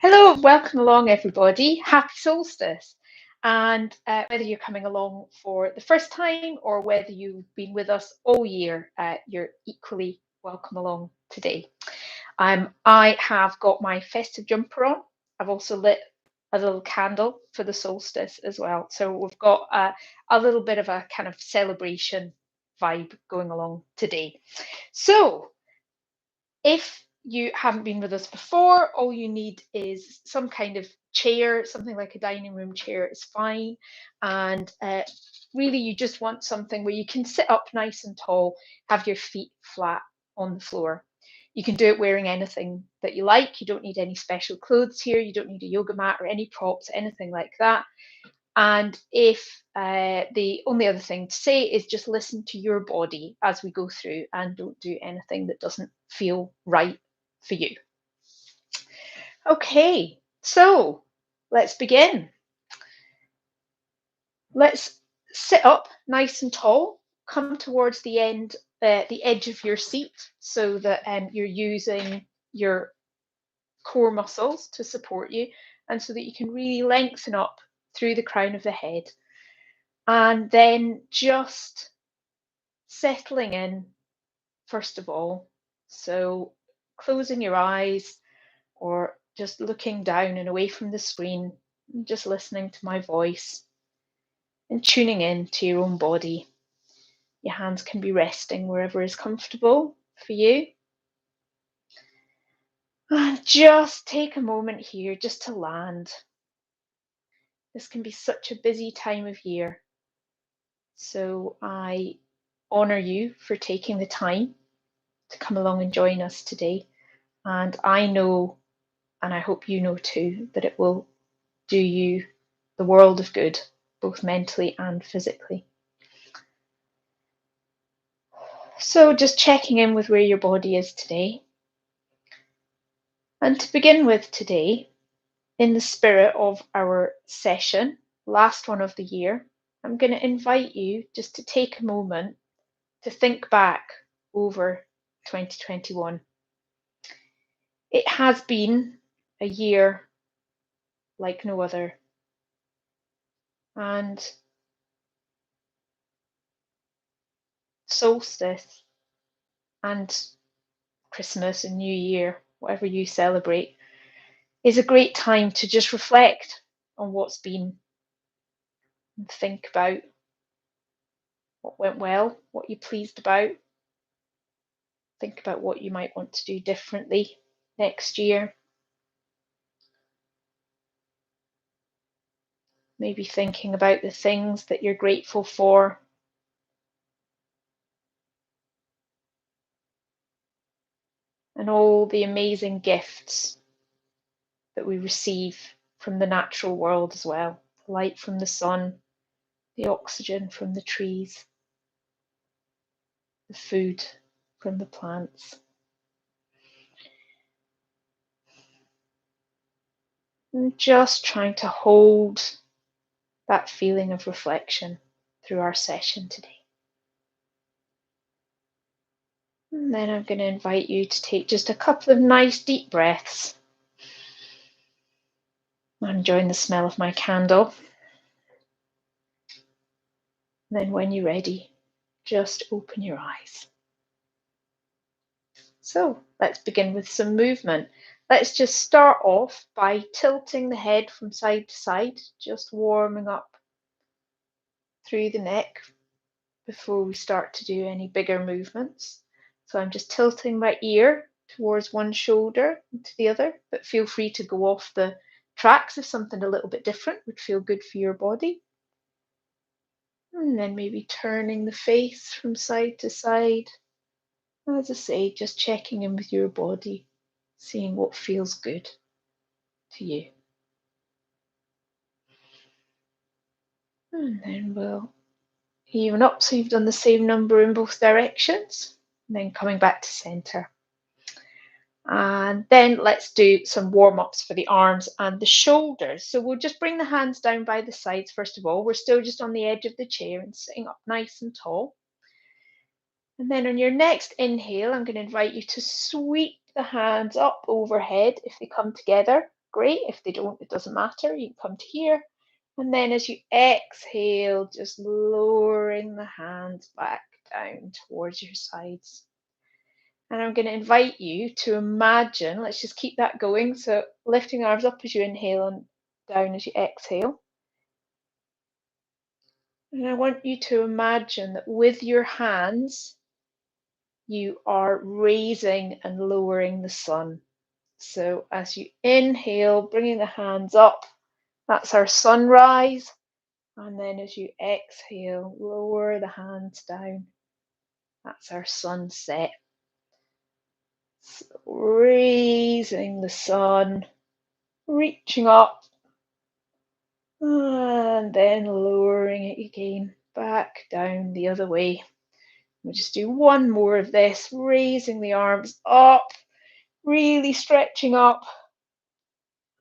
Hello, welcome along, everybody. Happy Solstice. And whether you're coming along for the first time or whether you've been with us all year, you're equally welcome along today. I have got my festive jumper on. I've also lit a little candle for the solstice as well. So we've got a little bit of a kind of celebration vibe going along today. So if you haven't been with us before, all you need is some kind of chair, something like a dining room chair is fine. And really, you just want something where you can sit up nice and tall, have your feet flat on the floor. You can do it wearing anything that you like. You don't need any special clothes here. You don't need a yoga mat or any props, anything like that. And if the only other thing to say is just listen to your body as we go through and don't do anything that doesn't feel right for you. Okay, so let's begin. Let's sit up nice and tall, come towards the edge of your seat so that you're using your core muscles to support you and so that you can really lengthen up through the crown of the head. And then just settling in, first of all. So closing your eyes or just looking down and away from the screen, and just listening to my voice and tuning in to your own body. Your hands can be resting wherever is comfortable for you. And just take a moment here just to land. This can be such a busy time of year. So I honour you for taking the time to come along and join us today. And I know, and I hope you know too, that it will do you the world of good, both mentally and physically. So just checking in with where your body is today. And to begin with today, in the spirit of our session, last one of the year, I'm going to invite you just to take a moment to think back over 2021. It has been a year like no other. And solstice and Christmas and New Year, whatever you celebrate, is a great time to just reflect on what's been and think about what went well, what you're pleased about. Think about what you might want to do differently next year. Maybe thinking about the things that you're grateful for. And all the amazing gifts that we receive from the natural world as well. The light from the sun, the oxygen from the trees, the food from the plants. And just trying to hold that feeling of reflection through our session today. And then I'm going to invite you to take just a couple of nice deep breaths. I'm enjoying the smell of my candle. And then when you're ready, just open your eyes. So let's begin with some movement. Let's just start off by tilting the head from side to side, just warming up through the neck before we start to do any bigger movements. So I'm just tilting my ear towards one shoulder and to the other, but feel free to go off the tracks if something a little bit different would feel good for your body. And then maybe turning the face from side to side. As I say, just checking in with your body, seeing what feels good to you. And then we'll even up so you've done the same number in both directions. And then coming back to center. And then let's do some warm-ups for the arms and the shoulders. So we'll just bring the hands down by the sides first of all. We're still just on the edge of the chair and sitting up nice and tall. And then on your next inhale, I'm going to invite you to sweep the hands up overhead if they come together great. If they don't, it doesn't matter. You can come to here. And then as you exhale, just lowering the hands back down towards your sides. And I'm going to invite you to imagine, let's just keep that going. So lifting arms up as you inhale and down as you exhale. And I want you to imagine that with your hands, you are raising and lowering the sun. So as you inhale, bringing the hands up, that's our sunrise. And then as you exhale, lower the hands down. That's our sunset. So raising the sun, reaching up, and then lowering it again, back down the other way. We'll just do one more of this, raising the arms up, really stretching up,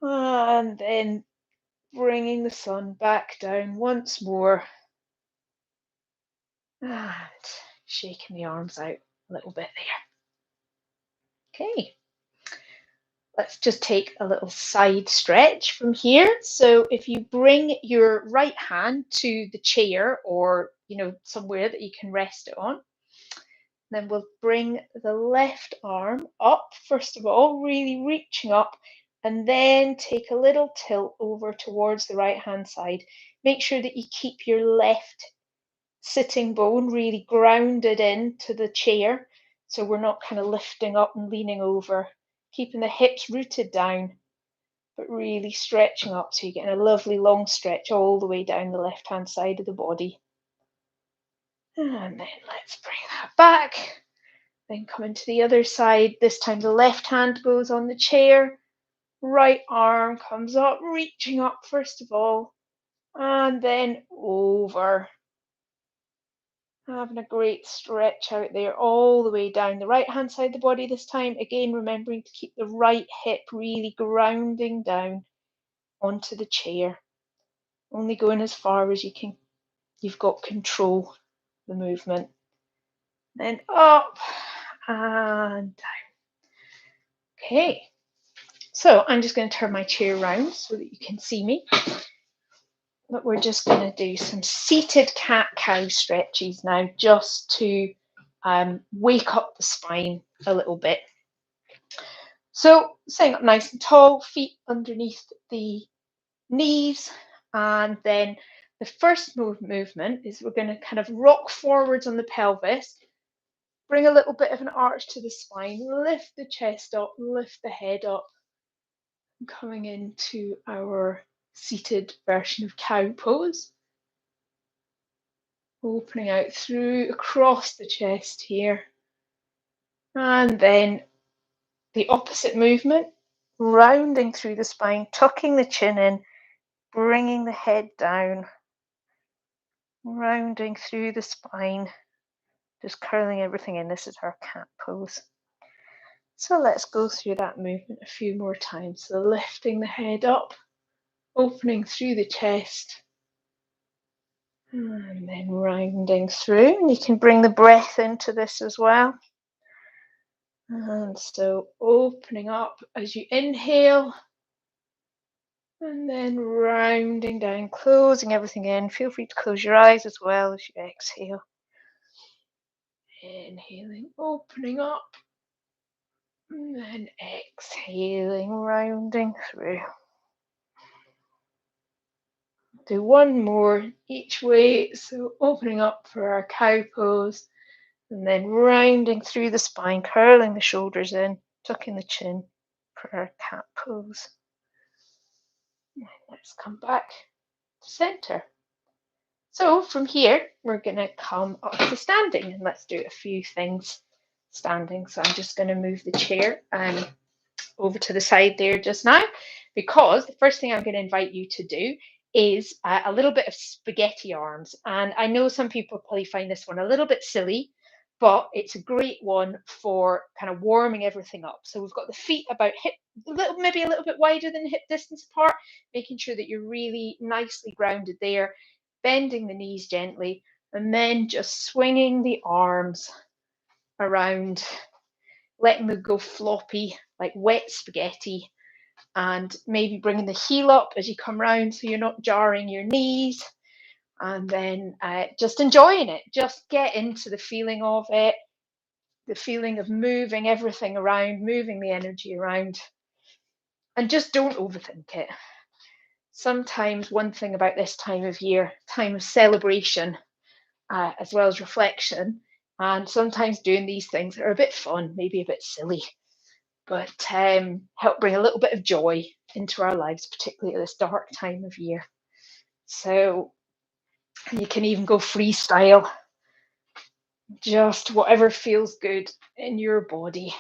and then bringing the sun back down once more, and shaking the arms out a little bit there. Okay. Let's just take a little side stretch from here. So if you bring your right hand to the chair or, somewhere that you can rest it on, then we'll bring the left arm up, first of all, really reaching up, and then take a little tilt over towards the right hand side. Make sure that you keep your left sitting bone really grounded into the chair, so we're not kind of lifting up and leaning over. Keeping the hips rooted down, but really stretching up so you're getting a lovely long stretch all the way down the left-hand side of the body. And then let's bring that back. Then coming to the other side. This time the left hand goes on the chair. Right arm comes up, reaching up first of all, and then over. Having a great stretch out there all the way down the right hand side of the body this time. Again, remembering to keep the right hip really grounding down onto the chair. Only going as far as you can. You've got control of the movement. Then up and down. Okay. So I'm just going to turn my chair around so that you can see me. But we're just going to do some seated cat-cow stretches now, just to wake up the spine a little bit. So sitting up nice and tall, feet underneath the knees, and then the first movement is we're going to kind of rock forwards on the pelvis, bring a little bit of an arch to the spine, lift the chest up, lift the head up, coming into our seated version of cow pose. Opening out through across the chest here. And then the opposite movement, rounding through the spine, tucking the chin in, bringing the head down, rounding through the spine, just curling everything in. This is our cat pose. So let's go through that movement a few more times. So lifting the head up, opening through the chest, and then rounding through. And you can bring the breath into this as well. And so opening up as you inhale, and then rounding down, closing everything in. Feel free to close your eyes as well as you exhale. Inhaling, opening up, and then exhaling, rounding through. Do one more each way. So opening up for our cow pose, and then rounding through the spine, curling the shoulders in, tucking the chin for our cat pose. And let's come back to center. So from here, we're going to come up to standing, and let's do a few things standing. So I'm just going to move the chair over to the side there just now, because the first thing I'm going to invite you to do is a little bit of spaghetti arms. And I know some people probably find this one a little bit silly, but it's a great one for kind of warming everything up. So we've got the feet about hip, maybe a little bit wider than hip distance apart, making sure that you're really nicely grounded there, bending the knees gently, and then just swinging the arms around, letting them go floppy like wet spaghetti, and maybe bringing the heel up as you come round so you're not jarring your knees, and then just enjoying it. Just get into the feeling of it, the feeling of moving everything around, moving the energy around, and just don't overthink it. Sometimes one thing about this time of year, time of celebration, as well as reflection, and sometimes doing these things are a bit fun, maybe a bit silly, but help bring a little bit of joy into our lives, particularly at this dark time of year. So you can even go freestyle, just whatever feels good in your body,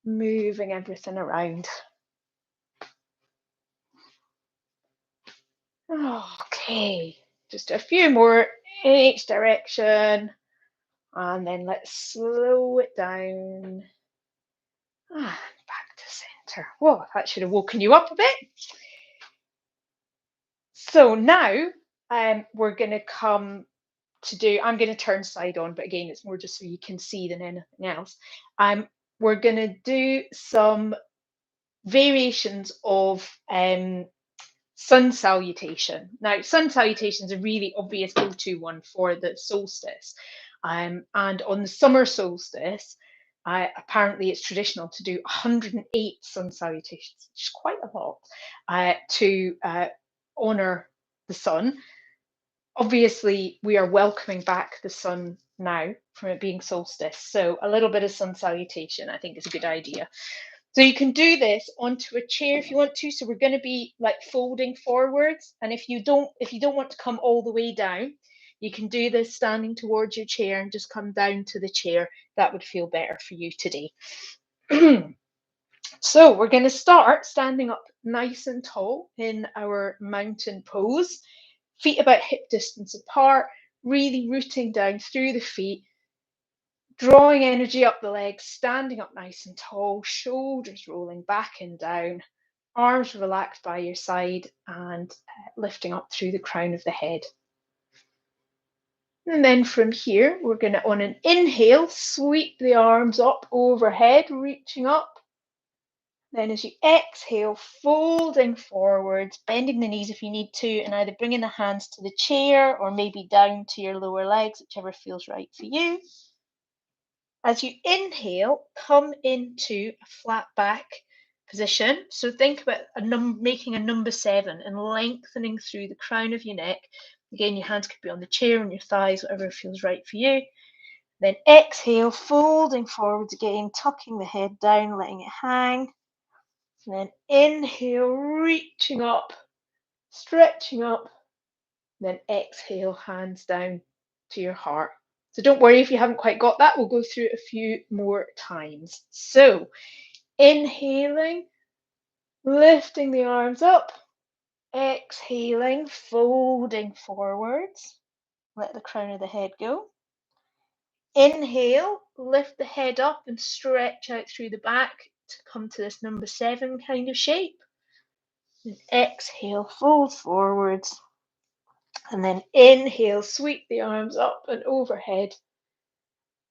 moving everything around. Okay, just a few more in each direction, and then let's slow it down. Back to center. Whoa, that should have woken you up a bit. So now we're going to come to do, I'm going to turn side on, but again, it's more just so you can see than anything else. We're going to do some variations of sun salutation. Now, sun salutation is a really obvious go-to one for the solstice. And on the summer solstice, apparently it's traditional to do 108 sun salutations, which is quite a lot, to honour the sun. Obviously, we are welcoming back the sun now from it being solstice. So a little bit of sun salutation, I think, is a good idea. So you can do this onto a chair if you want to. So we're going to be like folding forwards. And if you don't want to come all the way down, you can do this standing towards your chair and just come down to the chair. That would feel better for you today. So we're going to start standing up nice and tall in our mountain pose. Feet about hip distance apart, really rooting down through the feet, drawing energy up the legs, standing up nice and tall, shoulders rolling back and down, arms relaxed by your side, and lifting up through the crown of the head. And then from here, we're going to, on an inhale, sweep the arms up overhead, reaching up. Then as you exhale, folding forwards, bending the knees if you need to, and either bringing the hands to the chair or maybe down to your lower legs, whichever feels right for you. As you inhale, come into a flat back position. So think about making a number 7 and lengthening through the crown of your neck. Again, your hands could be on the chair, on your thighs, whatever feels right for you. Then exhale, folding forwards again, tucking the head down, letting it hang. And then inhale, reaching up, stretching up. Then exhale, hands down to your heart. So don't worry if you haven't quite got that. We'll go through it a few more times. So inhaling, lifting the arms up. Exhaling, folding forwards. Let the crown of the head go. Inhale, lift the head up and stretch out through the back to come to this number 7 kind of shape. And exhale, fold forwards. And then inhale, sweep the arms up and overhead.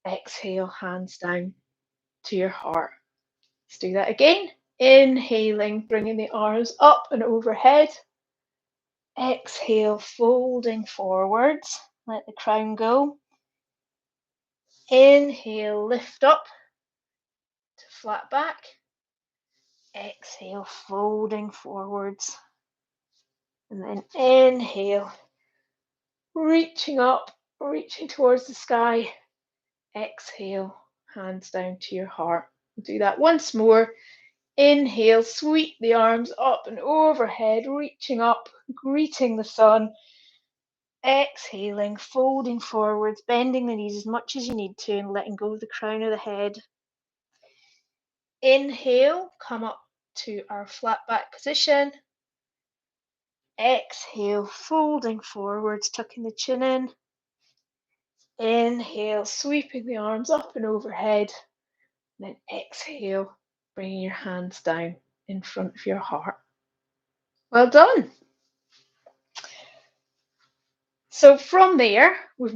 Exhale, hands down to your heart. Let's do that again. Inhaling, bringing the arms up and overhead. Exhale, folding forwards. Let the crown go. Inhale, lift up to flat back. Exhale, folding forwards. And then inhale, reaching up, reaching towards the sky. Exhale, hands down to your heart. We'll do that once more. Inhale, sweep the arms up and overhead, reaching up, greeting the sun. Exhaling, folding forwards, bending the knees as much as you need to and letting go of the crown of the head. Inhale, come up to our flat back position. Exhale, folding forwards, tucking the chin in. Inhale, sweeping the arms up and overhead. Then exhale, bringing your hands down in front of your heart. Well done. So from there, we've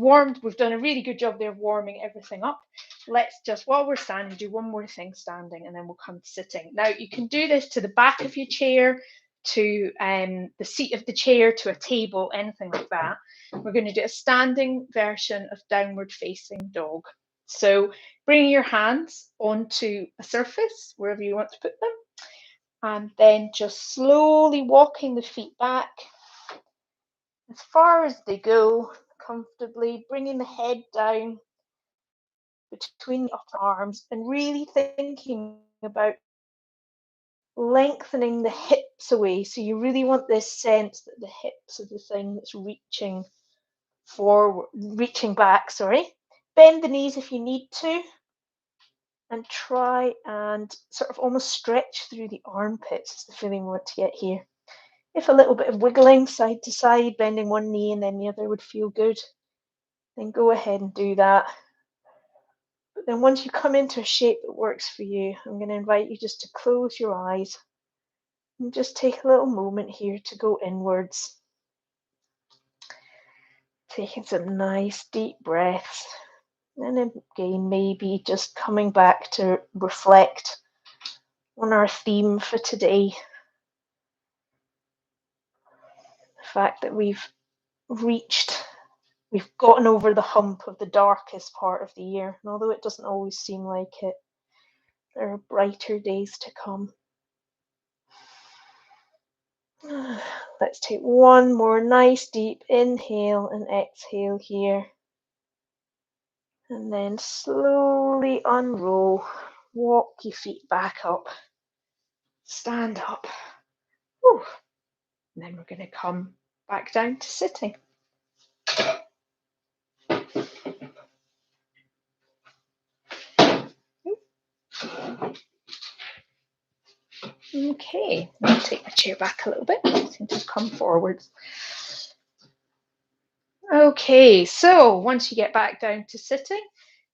done a really good job there of warming everything up. Let's just, while we're standing, do one more thing standing, and then we'll come to sitting. Now, you can do this to the back of your chair, to the seat of the chair, to a table, anything like that. We're going to do a standing version of downward facing dog. So bringing your hands onto a surface, wherever you want to put them, and then just slowly walking the feet back as far as they go, comfortably, bringing the head down between the upper arms and really thinking about lengthening the hips away. So you really want this sense that the hips are the thing that's reaching forward, reaching back, sorry. Bend the knees if you need to, and try and sort of almost stretch through the armpits. It's the feeling we want to get here. If a little bit of wiggling side to side, bending one knee and then the other would feel good, then go ahead and do that. But then once you come into a shape that works for you, I'm going to invite you just to close your eyes and just take a little moment here to go inwards. Taking some nice deep breaths. And again, maybe just coming back to reflect on our theme for today. The fact that we've gotten over the hump of the darkest part of the year. And although it doesn't always seem like it, there are brighter days to come. Let's take one more nice deep inhale and exhale here. And then slowly unroll, walk your feet back up, stand up. Whew. And then we're going to come back down to sitting. Okay, I'll take my chair back a little bit. I seem to come forwards. Okay, so once you get back down to sitting,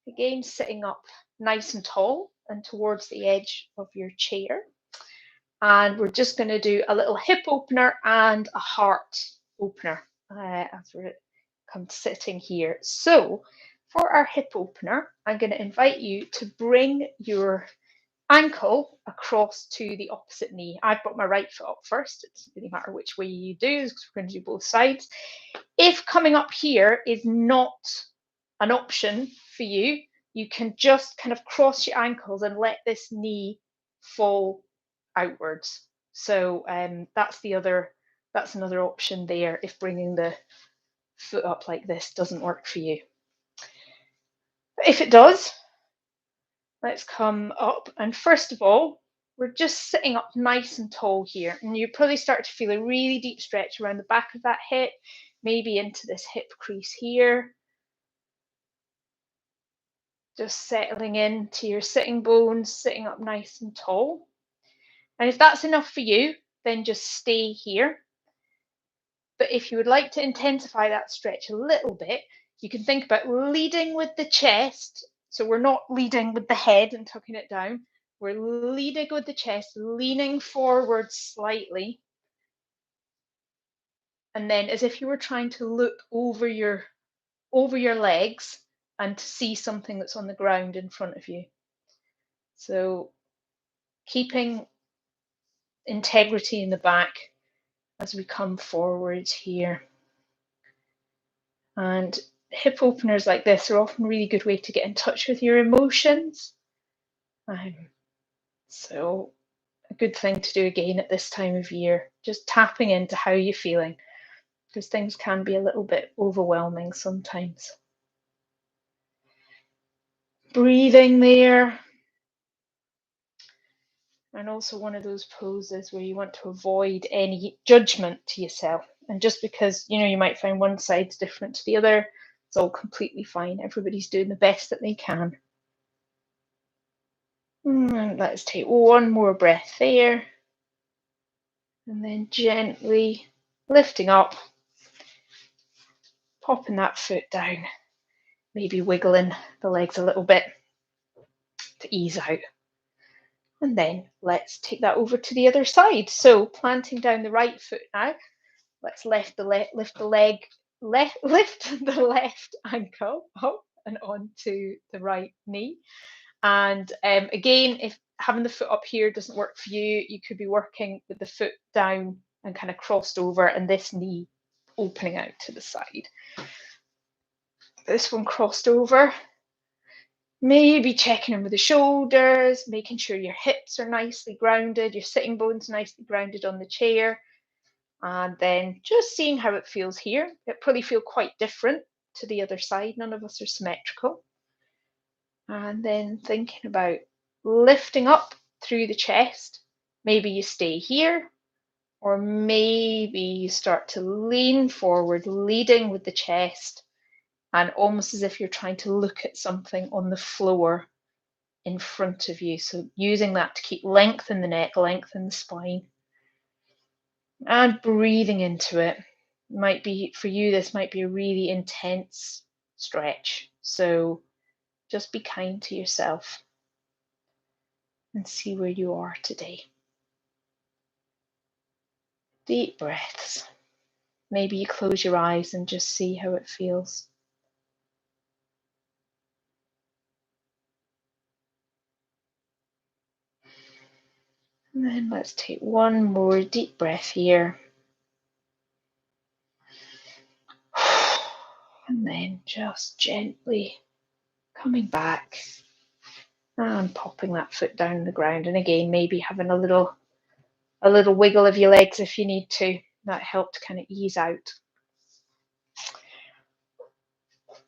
again, sitting up nice and tall and towards the edge of your chair. And we're just going to do a little hip opener and a heart opener as we come sitting here. So for our hip opener, I'm going to invite you to bring your ankle across to the opposite knee. I've got my right foot up first. It doesn't really matter which way you do, because we're going to do both sides. If coming up here is not an option for you, you can just kind of cross your ankles and let this knee fall outwards. So that's another option there if bringing the foot up like this doesn't work for you. But if it does, let's come up, and first of all, we're just sitting up nice and tall here, and you probably start to feel a really deep stretch around the back of that hip, maybe into this hip crease here. Just settling into your sitting bones, sitting up nice and tall. And if that's enough for you, then just stay here. But if you would like to intensify that stretch a little bit, you can think about leading with the chest. So we're not leading with the head and tucking it down. We're leading with the chest, leaning forward slightly. And then as if you were trying to look over your legs and to see something that's on the ground in front of you. So keeping integrity in the back as we come forwards here. And hip openers like this are often a really good way to get in touch with your emotions. So a good thing to do again at this time of year, just tapping into how you're feeling, because things can be a little bit overwhelming sometimes. Breathing there. And also one of those poses where you want to avoid any judgment to yourself. And just because, you might find one side's different to the other, it's all completely fine. Everybody's doing the best that they can. And let's take one more breath there. And then gently lifting up, popping that foot down, maybe wiggling the legs a little bit to ease out. And then let's take that over to the other side. So planting down the right foot now. Let's lift the leg lift the left ankle up and onto the right knee. And again, if having the foot up here doesn't work for you, you could be working with the foot down and kind of crossed over and this knee opening out to the side. This one crossed over. Maybe checking in with the shoulders, making sure your hips are nicely grounded, your sitting bones nicely grounded on the chair. And then just seeing how it feels here. It probably feel quite different to the other side. None of us are symmetrical. And then thinking about lifting up through the chest. Maybe you stay here, or maybe you start to lean forward, leading with the chest, and almost as if you're trying to look at something on the floor in front of you. So using that to keep length in the neck, length in the spine. And breathing into it. Might be, for you, this might be a really intense stretch. So just be kind to yourself and see where you are today. Deep breaths. Maybe you close your eyes and just see how it feels. And then let's take one more deep breath here. And then just gently coming back and popping that foot down the ground. And again, maybe having a little wiggle of your legs if you need to. That helped kind of ease out.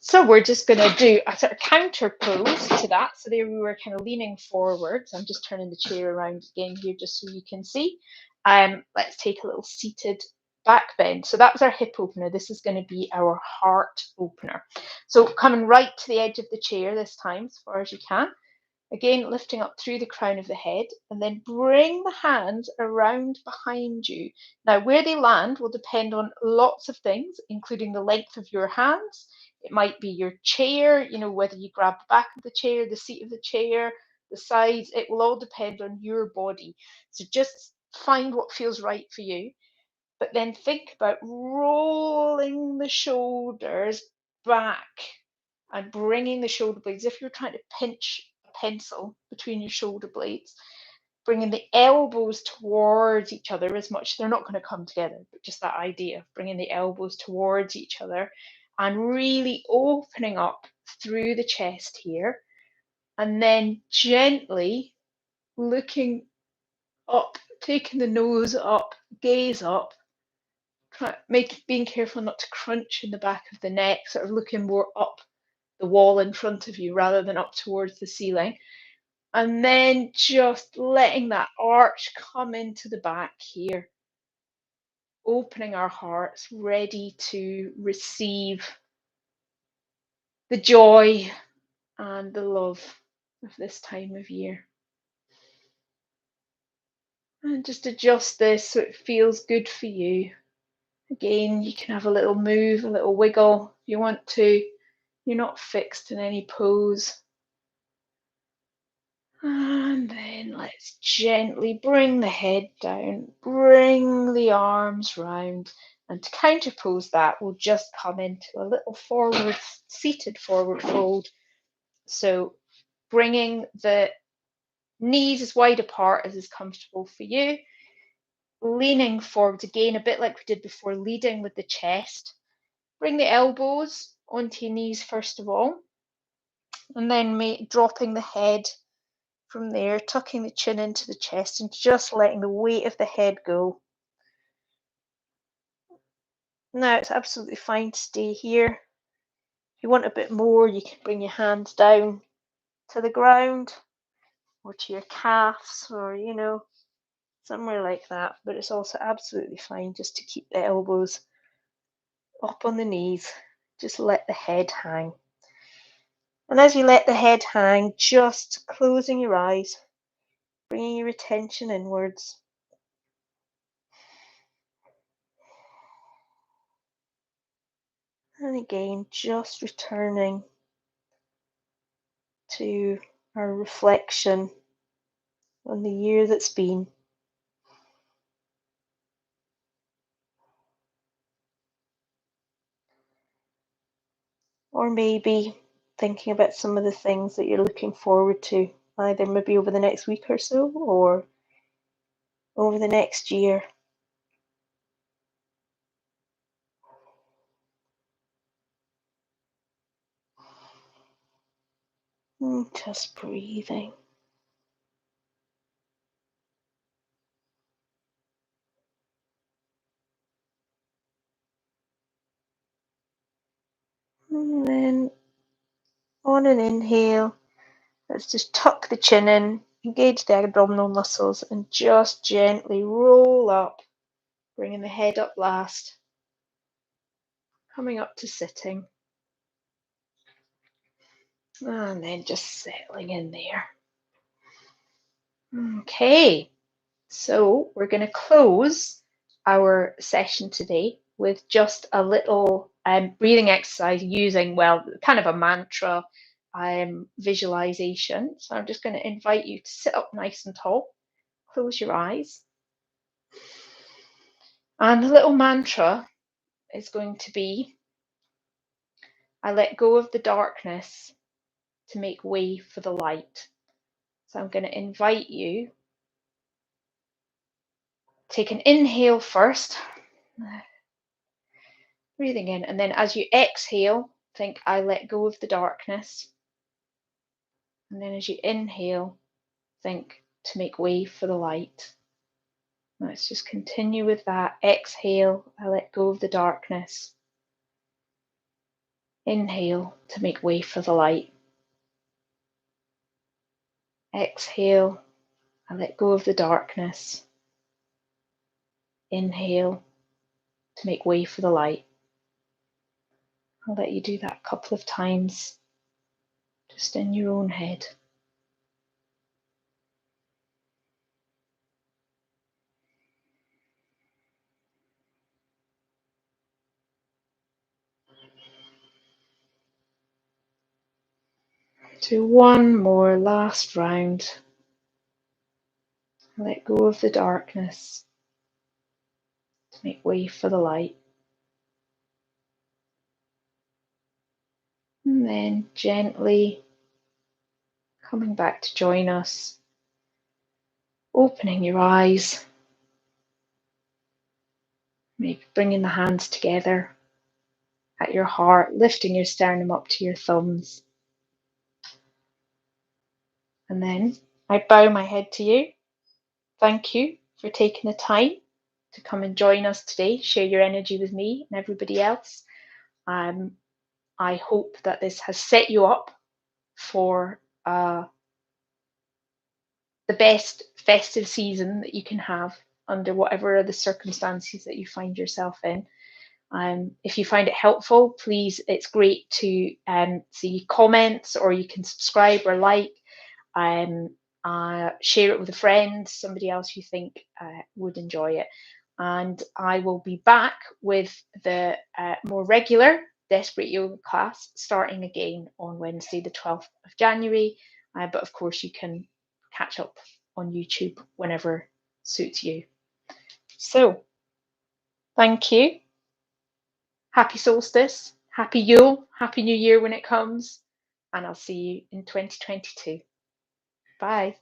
So we're just going to do a sort of counter pose to that. So there we were kind of leaning forwards. I'm just turning the chair around again here just so you can see. Let's take a little seated back bend. So that was our hip opener. This is going to be our heart opener. So coming right to the edge of the chair this time, as far as you can. Again, lifting up through the crown of the head, and then bring the hands around behind you. Now, where they land will depend on lots of things, including the length of your hands. It might be your chair, whether you grab the back of the chair, the seat of the chair, the sides. It will all depend on your body. So just find what feels right for you. But then think about rolling the shoulders back and bringing the shoulder blades, if you're trying to pinch a pencil between your shoulder blades, bringing the elbows towards each other as much. They're not going to come together, but just that idea of bringing the elbows towards each other and really opening up through the chest here. And then gently looking up, taking the nose up, gaze up, being careful not to crunch in the back of the neck, sort of looking more up the wall in front of you rather than up towards the ceiling. And then just letting that arch come into the back here, opening our hearts, ready to receive the joy and the love of this time of year. And just adjust this so it feels good for you. Again, you can have a little move, a little wiggle if you want to. You're not fixed in any pose. And then let's gently bring the head down, bring the arms round. And to counter pose that, we'll just come into a little seated forward fold. So bringing the knees as wide apart as is comfortable for you. Leaning forward again, a bit like we did before, leading with the chest. Bring the elbows onto your knees first of all, and then dropping the head from there, tucking the chin into the chest and just letting the weight of the head go. Now it's absolutely fine to stay here. If you want a bit more, you can bring your hands down to the ground or to your calves or, somewhere like that. But it's also absolutely fine just to keep the elbows up on the knees. Just let the head hang. And as you let the head hang, just closing your eyes, bringing your attention inwards. And again, just returning to our reflection on the year that's been. Or maybe thinking about some of the things that you're looking forward to, either maybe over the next week or so or over the next year. Just breathing. And then on an inhale, let's just tuck the chin in, engage the abdominal muscles, and just gently roll up, bringing the head up last, coming up to sitting, and then just settling in there. Okay, so we're going to close our session today with just a little breathing exercise using, well, kind of a mantra visualization. So I'm just going to invite you to sit up nice and tall, close your eyes. And the little mantra is going to be, I let go of the darkness to make way for the light. So I'm going to invite you, take an inhale first, breathing in, and then as you exhale, think, I let go of the darkness. And then as you inhale, think, to make way for the light. Let's just continue with that. Exhale, I let go of the darkness. Inhale, to make way for the light. Exhale, I let go of the darkness. Inhale, to make way for the light. I'll let you do that a couple of times, just in your own head. Do one more last round. Let go of the darkness to make way for the light. And then gently coming back to join us, opening your eyes, maybe bringing the hands together at your heart, lifting your sternum up to your thumbs. And then I bow my head to you. Thank you for taking the time to come and join us today, share your energy with me and everybody else. I hope that this has set you up for the best festive season that you can have under whatever are the circumstances that you find yourself in. If you find it helpful, please, it's great to see comments, or you can subscribe or like, share it with a friend, somebody else you think would enjoy it. And I will be back with the more regular Desperate Yoga class starting again on Wednesday, the 12th of January. But of course, you can catch up on YouTube whenever suits you. So, thank you. Happy solstice, happy Yule, happy New Year when it comes, and I'll see you in 2022. Bye.